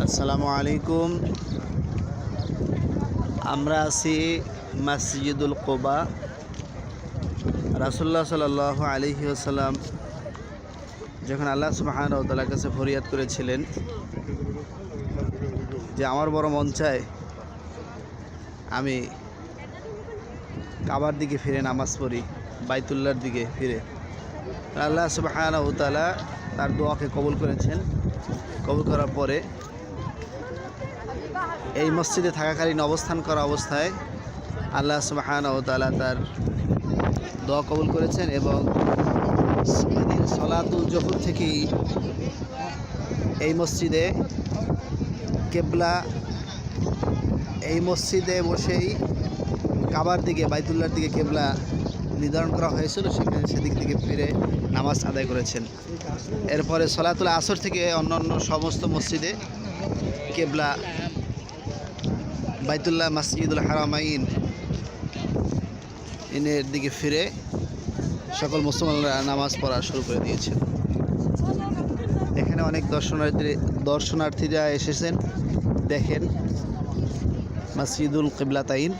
আসসালামু আলাইকুম। আমরা আছি মসজিদুল কুবা। রাসূলুল্লাহ সাল্লাল্লাহু আলাইহি ওয়াসাল্লাম যখন আল্লাহ সুবহানাহু ওয়া তাআলার কাছে ফরিয়াদ করেছিলেন যে আমার বড় মন চায় আমি কাবার দিকে ফিরে নামাজ পড়ি, বাইতুল্লাহর দিকে ফিরে, আল্লাহ সুবহানাহু ওয়া তাআলা তার দোয়াকে কবুল করেছেন। কবুল করার পরে এই মসজিদে থাকাকালীন অবস্থান করা অবস্থায় আল্লাহ সুবহানাহু ওয়া তাআলা তার দোয়া কবুল করেছেন এবং সলাতুল জোহর থেকেই এই মসজিদে কেবলা, এই মসজিদে বসেই কাবার দিকে, বাইতুল্লাহর দিকে কেবলা নির্ধারণ করা হয়েছিল, সেখানে সেদিক থেকে ফিরে নামাজ আদায় করেছেন। এরপরে সলাতুল আসর থেকে অন্যান্য সমস্ত মসজিদে কেবলা বাইতুল্লাহ মসজিদুল হারামাইন এর দিকে ফিরে সকল মুসলমানরা নামাজ পড়া শুরু করে দিয়েছেন। এখানে অনেক দর্শনার্থীরা এসেছেন। দেখেন মসজিদুল কিবলাতাইন।